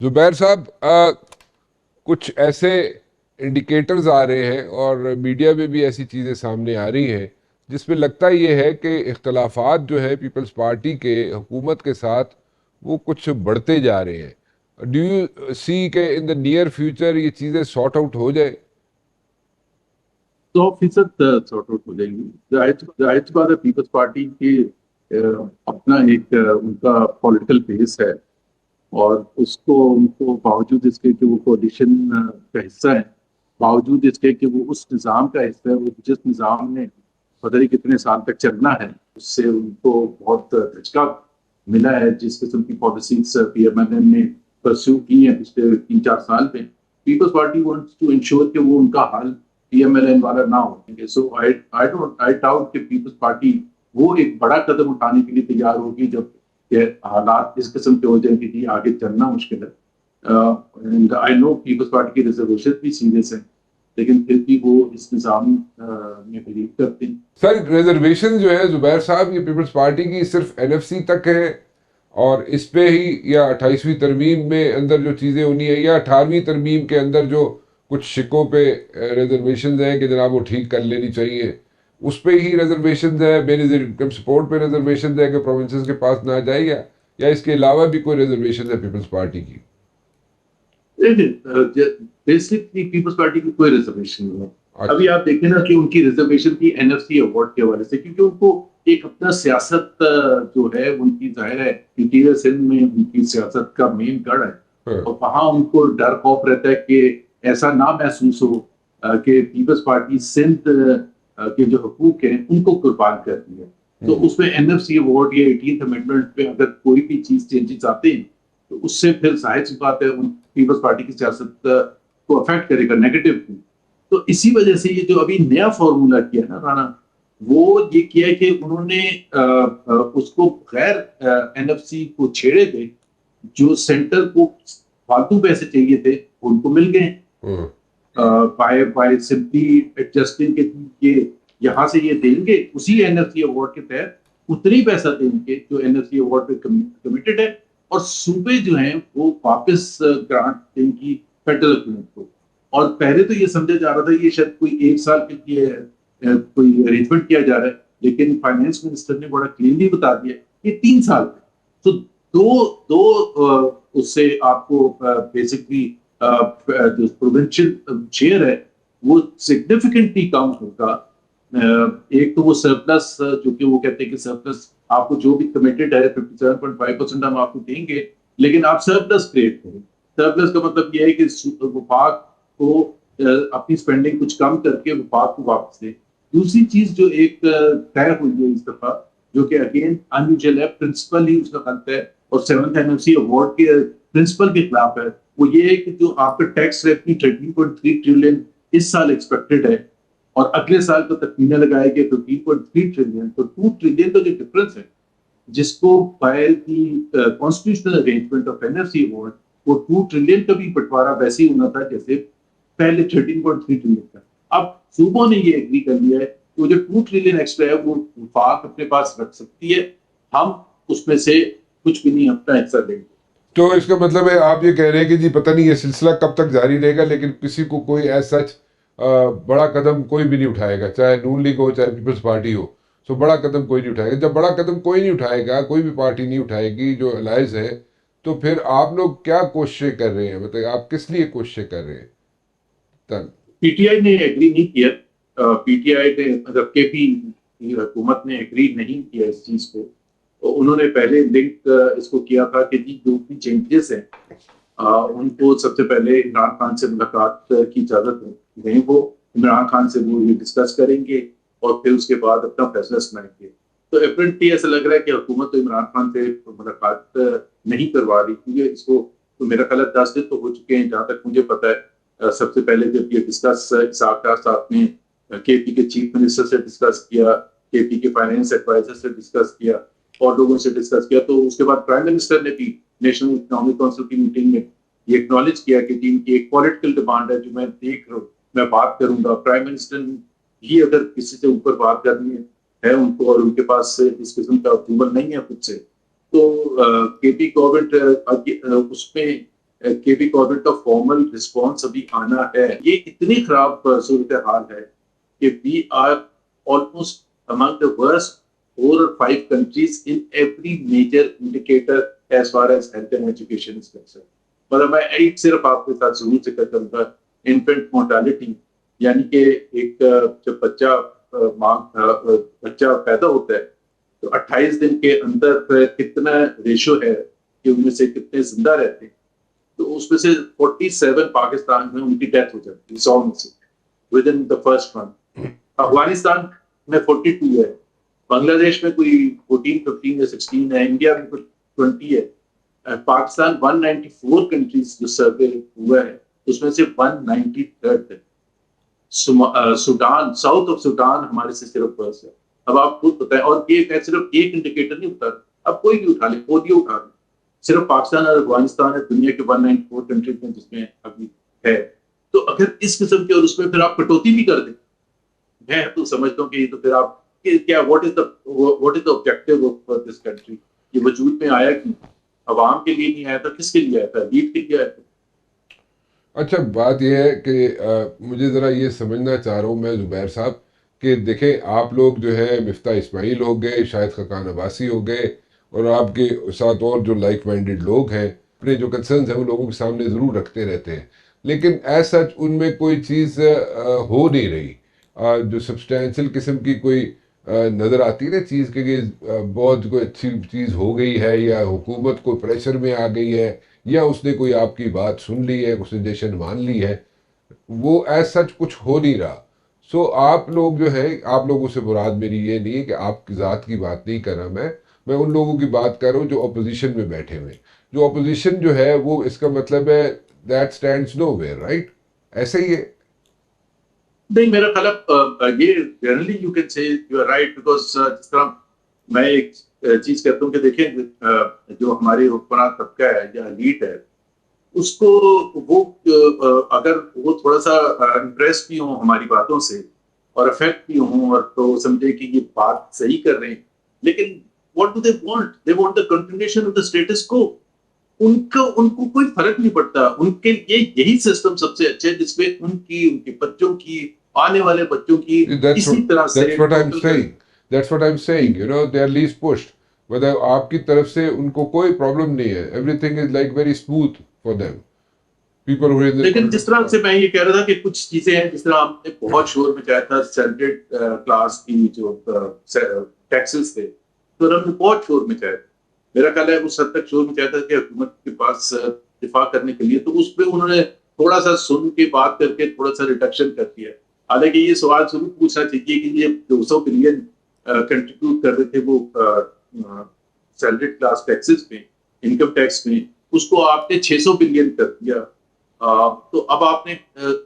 जुबैर साहब, कुछ ऐसे इंडिकेटर्स आ रहे हैं और मीडिया में भी ऐसी चीज़ें सामने आ रही हैं जिसमें लगता ये है कि इख्तलाफात जो है पीपल्स पार्टी के हुकूमत के साथ वो कुछ बढ़ते जा रहे हैं। डू यू सी के इन द नियर फ्यूचर ये चीज़ें सॉर्ट आउट हो जाए? 100% सॉर्ट आउट हो जाएंगी। जाहिर सी बात है, पीपल्स पार्टी की अपना एक उनका पॉलिटिकल बेस है। और उसको उनको बावजूद इसके कि वो कोalition का हिस्सा है, बावजूद इसके कि वो उस निज़ाम का हिस्सा है, वो जिस निज़ाम ने पता नहीं कितने साल तक चलना है, उससे उनको बहुत झटका मिला है। जिस किस्म की पॉलिसीज पीएमएलएन ने परस्यू की है पिछले 3-4 साल में, Peoples Party wants to ensure कि वो उनका हाल पीएमएलएन वाला ना हो। सो आई डाउट कि पीपल्स पार्टी वो एक बड़ा कदम उठाने के लिए तैयार होगी जब ये हालात इस किस्म के हो जाएंगे कि आगे चलना मुश्किल है। आई नो पीपल्स पार्टी की रिजर्वेशन भी सीरियस है, लेकिन फिर भी वो इस निज़ाम में बिलीव करते हैं। सर, रिजर्वेशन जो है जुबैर साहब, ये पीपल्स पार्टी की सिर्फ एनएफसी तक है और इस पे ही, या 28वीं तरमीम में अंदर जो चीज़ें होनी है, या 18वीं तरमीम के अंदर जो कुछ शिकों पे रिजर्वेशन है कि जनाब वो ठीक कर लेनी चाहिए, उस पे ही रिजर्वेशन है? बेनज़ीर इनकम सपोर्ट पे रिजर्वेशन है कि प्रोविंसेस के पास ना जाए, या इसके अलावा भी कोई रिजर्वेशन है पीपल्स पार्टी की? बेसिकली पीपल्स पार्टी की कोई रिजर्वेशन नहीं है। अभी अच्छा। आप देखें ना कि उनकी रिजर्वेशन थी एनएफसी अवार्ड के हवाले से, क्योंकि उनको एक अपना सियासत जो है उनकी, जाहिर है इंटीरियर सिंध में उनकी सियासत का मेन गढ़ है। हाँ। और वहां उनको डर खौफ रहता है कि ऐसा ना महसूस हो कि पीपल्स पार्टी सिंध के जो हकूक हैं उनको कुर्बान कर दिया। तो हम्म। उसमें एनएफसी अवार्ड या 18th अमेंडमेंट पे अगर कोई भी चीज चेंजेस आते हैं, तो उससे फिर जाहिर सी बात है उन पीपल्स पार्टी की सियासत को अफेक्ट करेगा नेगेटिव। तो इसी वजह से ये जो अभी नया फॉर्मूला किया ना राणा, वो ये किया है कि उन्होंने उसको गैर एनएफसी को छेड़े थे। जो सेंटर को फालतू पैसे चाहिए थे उनको मिल गए हम्म। बाय बाय सिंपली एडजस्टिंग के ये यहाँ से ये देंगे उसी एनएफसी अवार्ड के तहत उतना ही पैसा देंगे जो एनएफसी अवार्ड पे कमिटेड है। और सूबे जो हैं वो वापस ग्रांट देंगी फेडरल गवर्नमेंट को। और पहले तो ये समझा जा रहा था ये शायद कोई 1 साल के लिए कोई अरेंजमेंट किया जा रहा है, लेकिन फाइनेंस मिनिस्टर ने बड़ा क्लियरली बता दिया ये 3 साल है। तो दो दो उससे आपको बेसिकली जो प्रोविंशियल शेयर है वो सिग्निफिकेंटली कम होगा। एक तो वो सरप्लस जो कि वो कहते हैं कि सरप्लस आपको जो भी कमिटेड है 57.5% हम आपको देंगे, लेकिन आप सरप्लस क्रिएट करें। सरप्लस का मतलब ये है कि विभाग को अपनी स्पेंडिंग कुछ कम करके विभाग को वापस दे। दूसरी चीज जो एक तय हुई है इस दफा, जो कि अगेन अनयूजुअल है, प्रिंसिपल ही उसका गलत है और 7th एनएफसी अवार्ड के प्रिंसिपल के खिलाफ है। वो ये है कि जो आपका टैक्स रेवेन्यू 13.3 ट्रिलियन इस साल एक्सपेक्टेड है और अगले साल का तखमीना लगाया गया 15.3 ट्रिलियन, तो 2 ट्रिलियन का जो डिफरेंस है जिसको by the constitutional arrangement of NFC award, वो 2 ट्रिलियन का भी बंटवारा वैसे ही होना था जैसे पहले 13.3 ट्रिलियन का। अब सूबों ने ये एग्री कर लिया है कि वो जो 2 ट्रिलियन एक्स्ट्रा है वो वफाक अपने पास रख सकती है, हम उसमें से कुछ भी नहीं अपना हिस्सा देंगे। तो इसका मतलब है आप ये कह रहे हैं कि जी पता नहीं ये सिलसिला कब तक जारी रहेगा, लेकिन किसी को कोई ऐसा सच बड़ा कदम कोई भी नहीं उठाएगा, चाहे नून लीग हो चाहे पीपल्स पार्टी हो। सो बड़ा कदम कोई नहीं उठाएगा। जब बड़ा कदम कोई नहीं उठाएगा, कोई भी पार्टी नहीं उठाएगी जो अलायंस है, तो फिर आप लोग क्या कोशिशें कर रहे हैं? मतलब आप किस लिए कोशिशें कर रहे हैं तब? पीटीआई ने एग्री नहीं किया। पीटीआई ने मतलब केपी हुकूमत ने एग्री नहीं किया इस चीज को। तो उन्होंने पहले लिंक इसको किया था कि जी जो भी चेंजेस हैं उनको सबसे पहले इमरान खान से मुलाकात की इजाजत दें। वो इमरान खान से वो ये डिस्कस करेंगे और फिर उसके बाद अपना फैसला सुनाएंगे। तो अपेरेंटली ऐसा लग रहा है कि हुकूमत तो इमरान खान से मुलाकात नहीं करवा रही, क्योंकि इसको तो मेरा ख्याल 10 दिन तो हो चुके हैं जहां तक मुझे पता है। सबसे पहले जब ये डिस्कस इसाक डार साहब ने केपी के चीफ मिनिस्टर से डिस्कस किया, केपी के फाइनेंस एडवाइजर से डिस्कस किया और लोगों से डिस्कस किया, तो उसके बाद प्राइम मिनिस्टर ने भी नेशनल इकोनॉमिक काउंसिल की मीटिंग में ये एक्नॉलेज किया कि टीम की एक पॉलिटिकल डिमांड है जो मैं देख रहा हूँ, मैं बात करूंगा। प्राइम मिनिस्टर ही अगर किसी से ऊपर बात करनी है उनको और उनके पास इस किस्म का अप्रूवल नहीं है खुद से, तो केपी गवर्नमेंट उसमें के पी गवर्नमेंट का फॉर्मल रिस्पॉन्स अभी आना है। ये इतनी खराब सूरत हाल है कि we are almost among the worst 4 or 5 countries in every major indicator as far as health and education is concerned. मतलब मैं एक सिर्फ आपके साथ जरूर जिक्र करूंगा, इन्फेंट मोर्टालिटी, यानी कि एक जब बच्चा पैदा होता है तो 28 दिन के अंदर कितना रेशो है कि उनमें से कितने जिंदा रहते हैं, तो उसमें से 47 पाकिस्तान में उनकी डेथ हो जाती है 100 में से with in the first month. Afghanistan में 42 है, बांग्लादेश में कोई 14, 15 या 16 है, इंडिया में कुछ 20 है, पाकिस्तान 194 कंट्रीज जो सर्वे हुआ है उसमें से 193rd है। सूडान, साउथ ऑफ सूडान हमारे से सिर्फ वर्ष है। अब आप खुद बताएं, और ये सिर्फ एक इंडिकेटर नहीं उठा, अब कोई भी उठा ले, पोलियो उठा ले, सिर्फ पाकिस्तान और अफगानिस्तान है दुनिया के 194 कंट्रीज में जिसमें अभी है। तो अगर इस किस्म के और उसमें फिर आप कटौती भी कर दें, मैं तो समझता हूँ कि तो फिर आप क्या what is the objective of this country? ये वजूद में आया कि अवाम के लिए नहीं आया था, किसके लिए आया था? लीड के लिए आया था। अच्छा, बात यह है कि मुझे ज़रा ये समझना चाह रहा हूँ मैं ज़ुबैर साहब कि देखें, आप लोग जो है मिफ्ता इस्माइल हो गए, शाहिद खकान अब्बासी हो गए, और आपके साथ और जो लाइक माइंडेड लोग हैं अपने जो कंसर्न्स हैं वो लोगों के सामने ज़रूर रखते रहते हैं, लेकिन एज सच उनमें कोई चीज़ हो नहीं रही जो सब्सटैंशियल किस्म की कोई नज़र आती है ना चीज़ के बहुत कोई अच्छी चीज़ हो गई है, या हुकूमत को प्रेशर में आ गई है, या उसने कोई आपकी बात सुन ली है, कुछ सजेशन मान ली है, वो एज सच कुछ हो नहीं रहा। सो आप लोग जो है, आप लोगों से मुराद मेरी ये नहीं है कि आपकी ज़ात की बात नहीं कर रहा मैं उन लोगों की बात कर रहा हूँ जो अपोजिशन में बैठे हुए। जो अपोजिशन जो है वो, इसका मतलब है दैट स्टैंड्स नोवेयर, राइट? ऐसे ही है। नहीं, मेरा ख्याल ये generally you can say you are right, because जिस तरह मैं एक चीज कहता हूँ कि देखें, जो हमारे हुक्मरान तबका है या लीड है, उसको वो अगर वो थोड़ा सा इम्प्रेस भी हो हमारी बातों से और अफेक्ट भी हो, और तो समझे कि ये बात सही कर रहे हैं, लेकिन what do they want? They want the continuation of the status को। उनको कोई फर्क नहीं पड़ता, उनके लिए यही सिस्टम सबसे अच्छा है जिसमें उनके बच्चों की, आने वाले बच्चों की इसी तरह से that's what I'm saying. That's what I'm saying. You know, they are least pushed. मतलब आपकी तरफ से उनको कोई प्रॉब्लम नहीं है. Everything is like very smooth for them. People who are in the लेकिन जिस तरह से मैं ये कह रहा था कि कुछ चीजें हैं, जिस तरह हमने बहुत शोर मचाया था सैलरीड क्लास की जो टैक्सेस थे, तो हमने बहुत शोर मचाया। मेरा ख्याल है उस हद तक शोर मचाया था कि हुकूमत के पास दिफा करने के लिए, तो उस पर उन्होंने थोड़ा सा सुन के बात करके थोड़ा सा रिडक्शन कर दिया। हालांकि ये सवाल जरूर पूछना चाहिए कि ये 200 बिलियन कंट्रीब्यूट कर रहे थे वो सैलरीड क्लास टैक्सेस में, इनकम टैक्स में, उसको आपने 600 बिलियन कर दिया। तो अब आपने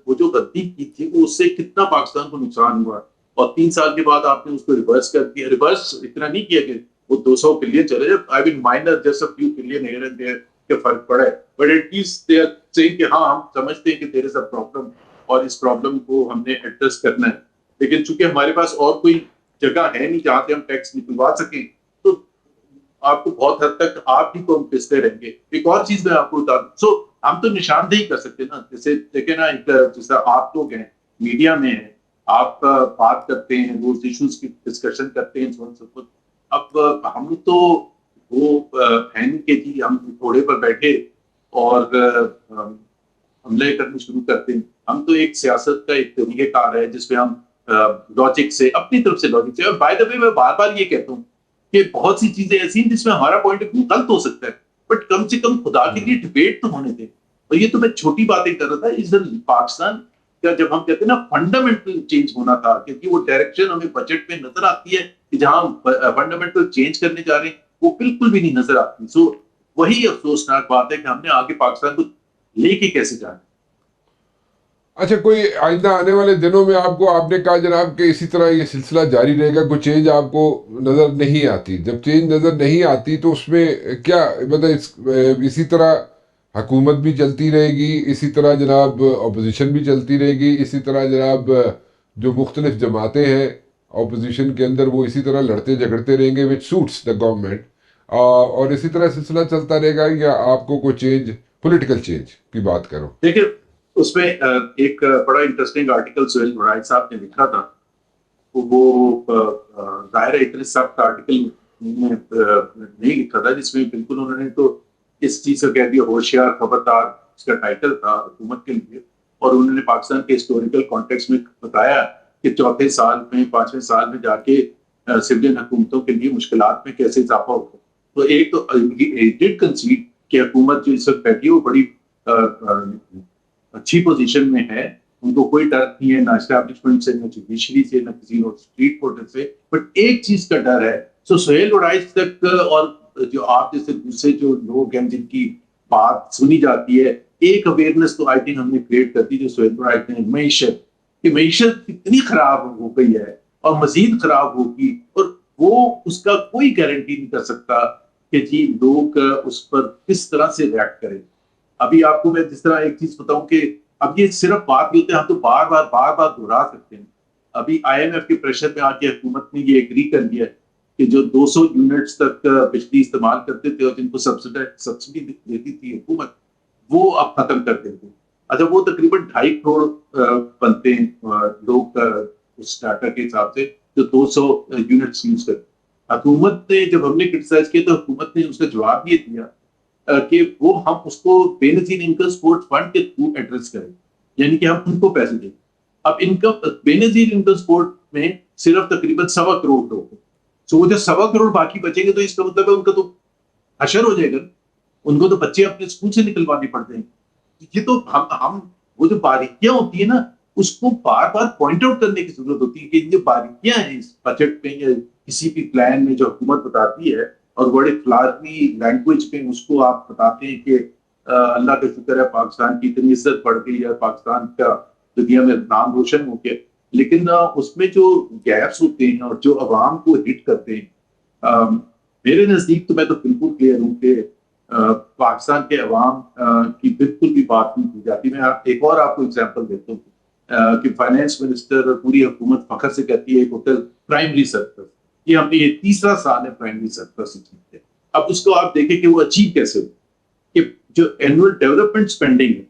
वो जो गलती की थी वो उससे कितना पाकिस्तान को नुकसान हुआ, और 3 साल के बाद आपने उसको रिवर्स कर दिया। रिवर्स इतना नहीं किया कि वो 200 बिलियन चले जाए, I mean minor just a few billion here and there के फर्क पड़ा है, but at least they are saying कि हाँ, हम समझते हैं कि देयर इज अ प्रॉब्लम और इस प्रॉब्लम को हमने एड्रेस करना है। लेकिन चूंकि हमारे पास और कोई जगह है नहीं जहां से हम टैक्स निकलवा सकें, तो आपको बहुत हद तक आप ही को हम पिसते रहेंगे। एक और चीज मैं आपको बता दूं, हम तो निशानदेही कर सकते हैं ना, जैसे देखे ना, जैसा आप लोग हैं मीडिया में हैं, आप बात करते हैं, वो इश्यूज की डिस्कशन करते हैं, सब कुछ। अब हम तो वो है नहीं कि जी हम घोड़े पर बैठे और हमले करने शुरू करते हैं। हम तो एक सियासत का एक तरीक़ेकार है जिसपे हम लॉजिक से, अपनी तरफ से लॉजिक से, और बाय द वे मैं बार बार ये कहता हूँ कि बहुत सी चीजें ऐसी हैं जिसमें हमारा पॉइंट ऑफ व्यू गलत हो सकता है, बट कम से कम खुदा के लिए डिबेट तो होने दें। और ये तो मैं छोटी बातें कर रहा था, इस पाकिस्तान का जब हम कहते हैं ना फंडामेंटल चेंज होना था, क्योंकि वो डायरेक्शन हमें बजट में नजर आती है कि जहां फंडामेंटल चेंज करने जा रहे हैं वो बिल्कुल भी नहीं नजर आती। सो वही अफसोसनाक बात है कि हमने आगे पाकिस्तान को लेके कैसे जाना। अच्छा, कोई आइंदा आने वाले दिनों में आपको, आपने कहा जनाब कि इसी तरह ये सिलसिला जारी रहेगा, कोई चेंज आपको नज़र नहीं आती? जब चेंज नज़र नहीं आती तो उसमें क्या मतलब इसी तरह हुकूमत भी चलती रहेगी, इसी तरह जनाब अपोजिशन भी चलती रहेगी, इसी तरह जनाब जो मुख्तलिफ जमातें हैं अपोजिशन के अंदर वो इसी तरह लड़ते झगड़ते रहेंगे विच सूट्स द गवर्नमेंट, और इसी तरह सिलसिला चलता रहेगा, या आपको कोई चेंज पॉलिटिकल चेंज की बात करो। देखिए, उसमें एक बड़ा इंटरेस्टिंग आर्टिकल सुहेल वड़ाई साहब ने लिखा था। वो जाहिर है इतने सख्त आर्टिकल नहीं लिखा था, जिसमें बिल्कुल उन्होंने तो इस चीज को कह दिया, होशियार खबरदार इसका टाइटल था हुकूमत के लिए। और उन्होंने पाकिस्तान के हिस्टोरिकल कॉन्टेक्स्ट में बताया कि चौथे साल में, पांचवें साल में जाके सिविलियन हुकूमतों के लिए मुश्किलात में कैसे इजाफा होगा। तो एक तो डिड कंसीड कि हुकूमत जो इस वक्त बैठी है वो बड़ी अच्छी पोजीशन में है, उनको कोई डर नहीं है, ना एस्टैब्लिशमेंट से, ना जुडिशरी से, ना किसी और स्ट्रीट वोटर से। बट एक चीज का डर है। सो सुहेल वड़ाई तक और जो आप जैसे दूसरे जो लोग हैं जिनकी बात सुनी जाती है, एक अवेयरनेस तो आई थिंक हमने क्रिएट कर दी जो सुहेल वड़ाई ने, मीशत कि मीशत इतनी खराब हो गई है और मजीद खराब होगी, और वो उसका कोई गारंटी नहीं कर सकता कि जी लोग उस पर किस तरह से रिएक्ट करें। अभी आपको मैं जिस तरह एक चीज बताऊं कि अब ये सिर्फ बात नहीं होती, हम तो बार बार दोहरा सकते हैं। अभी आईएमएफ के प्रेशर में आके हुकूमत ने ये एग्री कर लिया कि जो 200 यूनिट्स तक बिजली इस्तेमाल करते थे और जिनको सब्सिडी देती थी हुकूमत, वो अब खत्म कर देंगे। अच्छा, वो तकरीबन 2.5 करोड़ बनते हैं लोग उस डाटा के हिसाब से जो 200 यूनिट्स यूज करते। हुकूमत ने, जब हमने क्रिटिसाइज किया तो हुकूमत ने उसका जवाब ये दिया कि वो हम उसको बेनजीर इनकम सपोर्ट फंड के थ्रू एड्रेस करें, यानी कि हम उनको पैसे दें। अब इनकम बेनजीर इनकम सपोर्ट में सिर्फ तकरीबन 1.25 करोड़ लोग हैं। सो वो जो 1.25 करोड़ बाकी बचेंगे तो इसका मतलब है उनका तो हशर हो जाएगा, उनको तो बच्चे अपने स्कूल से निकलवाने पड़ते हैं। ये तो हम वो जो बारीकियां होती है ना, उसको बार बार पॉइंट आउट करने की जरूरत होती है कि जो बारीकियां हैं इस बजट में या किसी भी प्लान में जो हुकूमत बताती है, और बड़े फ्लारवी लैंग्वेज में उसको आप बताते हैं कि अल्लाह का शुक्र है पाकिस्तान की इतनी इज्जत बढ़ गई है, पाकिस्तान का दुनिया में नाम रोशन हो गया। लेकिन उसमें जो गैप्स होते हैं और जो अवाम को हिट करते हैं, मेरे नजदीक तो मैं तो बिल्कुल क्लियर हूँ कि पाकिस्तान के अवाम की बिल्कुल भी बात नहीं की जाती। मैं एक और आपको एग्जांपल देता हूँ कि फाइनेंस मिनिस्टर और पूरी हुकूमत फखर से कहती है एक होटल प्राइमरी सरप्लस, ये हमने ये तीसरा साल है प्राइमरी सरप्लस अचीव किया। अब उसको आप देखें कि वो अचीव कैसे हो, कि जो एनुअल डेवलपमेंट स्पेंडिंग है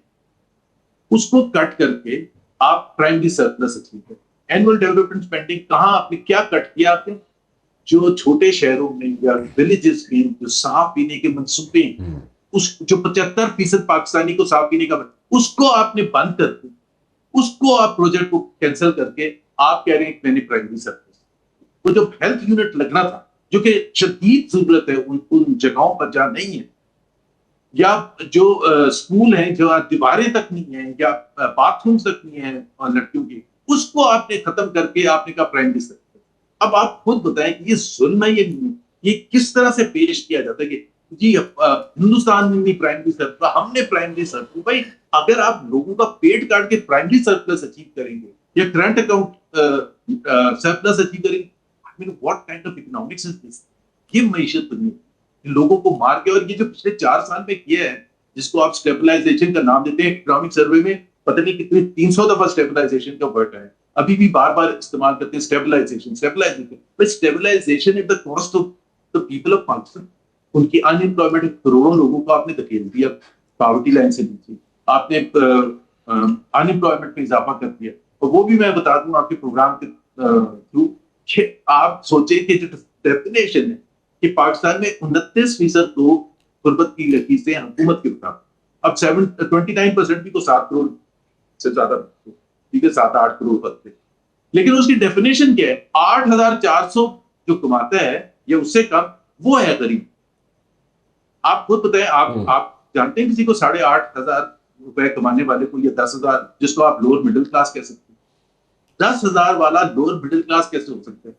उसको कट करके आप प्राइमरी सरप्लस अचीव करें। एनुअल डेवलपमेंट स्पेंडिंग कहाँ आपने क्या कट किया? आपने जो छोटे शहरों में या विलेजेस में जो साफ पीने के मंसूबे, उस जो 75% पाकिस्तानी को साफ पीने का, उसको आपने बंद कर दिया, उसको आप प्रोजेक्ट को कैंसिल करके आप कह रहे हैं मैंने प्राइमरी सरप्लस। तो जो हेल्थ यूनिट लगना था, जो कि शदीद जरूरत है उन जगहों पर जहां नहीं है, या जो स्कूल हैं जो दीवारें तक नहीं है या बाथरूम तक नहीं है और लड़कियों की, उसको आपने खत्म करके आपने कहा प्राइमरी सरप्लस। अब आप खुद बताएं कि ये जुल्म है, ये किस तरह से पेश किया जाता है कि जी हिंदुस्तान में भी प्राइमरी सरप्लस, हमने प्राइमरी सरप्लस। भाई अगर आप लोगों का पेट काट के प्राइमरी सरप्लस अचीव करेंगे या करंट अकाउंट सरप्लस अचीव करेंगे, I mean what kind of economics is this? ये मईशत बनी लोगों को मार के। और ये जो पिछले 4 साल में किया है, जिसको आप स्टेबलाइजेशन का नाम देते हैं, इकोनॉमिक सर्वे में पता नहीं कितने 300 दफा स्टेबलाइजेशन का वर्ड है, अभी भी बार बार इस्तेमाल करते हैं stabilisation stabilisation. But stabilisation at the cost of the people of Pakistan. उनकी अनएम्प्लॉयमेंट करोड़ों लोगों को आपने धकेल दिया पॉवर्टी लाइन से नीचे, आपने अनएम्प्लॉयमेंट में इजाफा कर दिया। और वो भी मैं बता दूं आपके प्रोग्राम के थ्रू, आप सोचे कि जो डेफिनेशन है कि पाकिस्तान में 29% लोग गुर्बत की लकीर से हुकूमत के मुताबिक, अब 29% भी को 7 करोड़ से ज्यादा, ठीक है 7-8 करोड़ बनते, लेकिन उसकी डेफिनेशन क्या है? 8,400 जो कमाता है या उससे कम, वो है गरीब। आप खुद बताएं, आप जानते हैं किसी को 8,500 रुपए कमाने वाले को, या 10,000 जिसको आप लोअर मिडिल क्लास कह सकते हैं? 10,000 वाला लोअर मिडिल क्लास कैसे हो सकता है?